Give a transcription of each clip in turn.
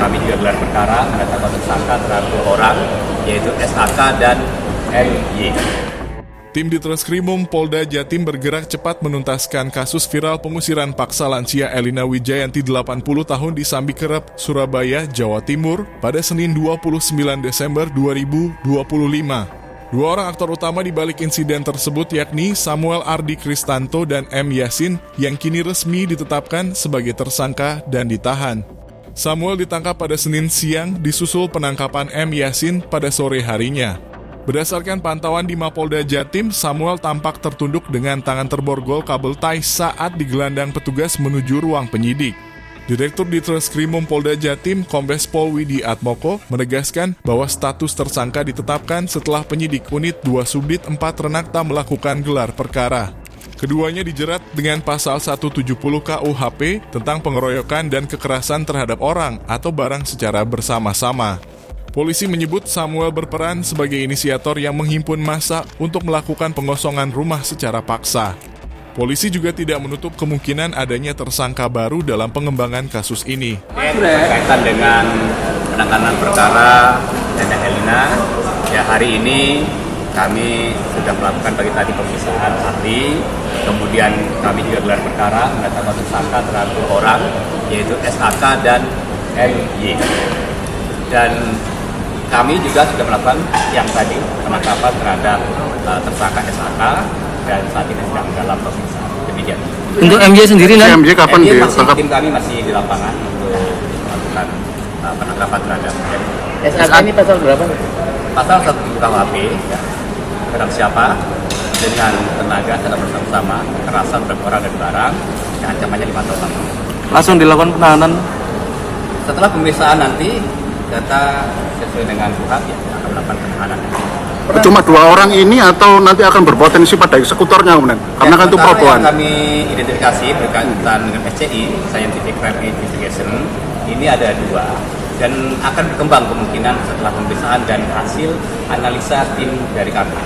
kami juga gelar perkara menetapkan tersangka terhadap 2 orang, yaitu SAK dan MY. Tim Ditreskrimum Polda Jatim bergerak cepat menuntaskan kasus viral pengusiran paksa lansia Elina Wijayanti 80 tahun di Sambikerep, Surabaya, Jawa Timur pada Senin 29 Desember 2025. 2 orang aktor utama di balik insiden tersebut yakni Samuel Ardi Kristanto dan M. Yasin yang kini resmi ditetapkan sebagai tersangka dan ditahan. Samuel ditangkap pada Senin siang disusul penangkapan M. Yasin pada sore harinya. Berdasarkan pantauan di Mapolda Jatim, Samuel tampak tertunduk dengan tangan terborgol kabel tai saat digelandang petugas menuju ruang penyidik. Direktur Ditreskrimum Polda Jatim, Kombes Pol Widi Atmoko, menegaskan bahwa status tersangka ditetapkan setelah penyidik unit 2 Subdit 4 Renakta melakukan gelar perkara. Keduanya dijerat dengan pasal 170 KUHP tentang pengeroyokan dan kekerasan terhadap orang atau barang secara bersama-sama. Polisi menyebut Samuel berperan sebagai inisiator yang menghimpun massa untuk melakukan pengosongan rumah secara paksa. Polisi juga tidak menutup kemungkinan adanya tersangka baru dalam pengembangan kasus ini. Berkaitan dengan penanganan perkara Nenek Elina, ya hari ini kami sudah melakukan pagi tadi pemeriksaan ahli, kemudian kami juga gelar perkara menetapkan tersangka terhadap 2 orang, yaitu SAK dan MY. Dan kami juga sudah melakukan yang tadi penangkapan terhadap tersangka SAK dan saat ini sedang dalam pemeriksaan. Demikian. Untuk MJ sendiri, MJ kapan ditangkap? Tim kami masih di lapangan untuk melakukan penangkapan terhadap MJ. SAK ini pasal berapa? Pasal 1 KUHP, ya. Barang siapa dengan tenaga secara bersama-sama kekerasan terhadap orang dan barang, yang ancamannya 5 tahun. Langsung dilakukan penahanan? Setelah pemeriksaan nanti data sesuai dengan KUHP ya akan melakukan penahanan. Cuma 2 orang ini atau nanti akan berpotensi pada eksekutornya kemudian? Karena kan itu perempuan. Yang kami identifikasi berkaitan dengan SCI, Scientific Crime Investigation, ini ada 2 dan akan berkembang kemungkinan setelah pemeriksaan dan hasil analisa tim dari kami.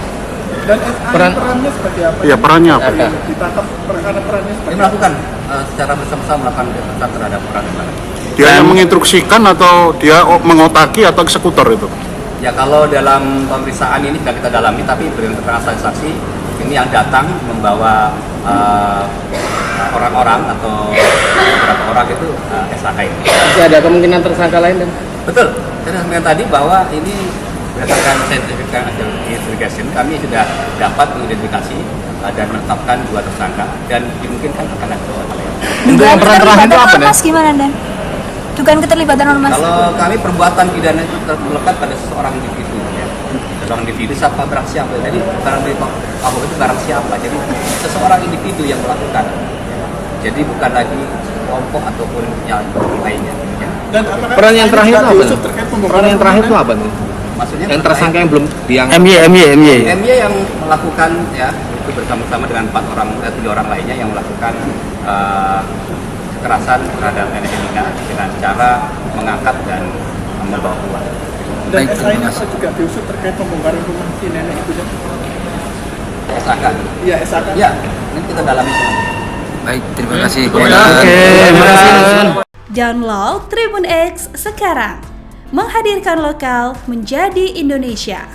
Dan perannya seperti apa? Iya, perannya apa? Ditangkap perkara perannya seperti Dia melakukan secara bersama-sama melakukan kekerasan terhadap orang dan barang. Dia yang menginstruksikan atau dia mengotaki atau eksekutor itu? Ya kalau dalam pemeriksaan ini sudah kita dalami, tapi berdasarkan keterangan saksi ini yang datang membawa orang-orang atau beberapa orang itu SAK ini. Masih ada kemungkinan tersangka lain dan? Betul. Saya sampaikan tadi bahwa ini berdasarkan Scientific Crime Investigation kami sudah dapat mengidentifikasi dan menetapkan 2 tersangka dan dimungkinkan akan ada 2 lain. Dugaan keterlibatan apa, Mas? Gimana, Dan? Dugaan keterlibatan ormas? Kalau kami perbuatan pidana itu melekat pada seseorang individu, ya. Seseorang individu siapa barang siapa. Jadi barang dari Pak itu barang siapa. Jadi seseorang individu yang melakukan. Jadi bukan lagi kelompok ataupun yang lainnya. Ya. Dan peran yang terakhir itu apa? Peran yang terakhir itu apa nih? Maksudnya yang tersangka yang belum diangkat? MY yang melakukan ya itu bersama-sama dengan 3 orang lainnya yang melakukan kekerasan terhadap Nenek Elina dengan cara mengangkat dan membawa keluar. Dan SAK juga diusut terkait pembongkaran rumah si nenek itu kan? SAK? Iya, SAK. Iya, nanti kita dalami semua. Baik, terima kasih. Terima kasih. Download Tribun X sekarang. Menghadirkan lokal menjadi Indonesia.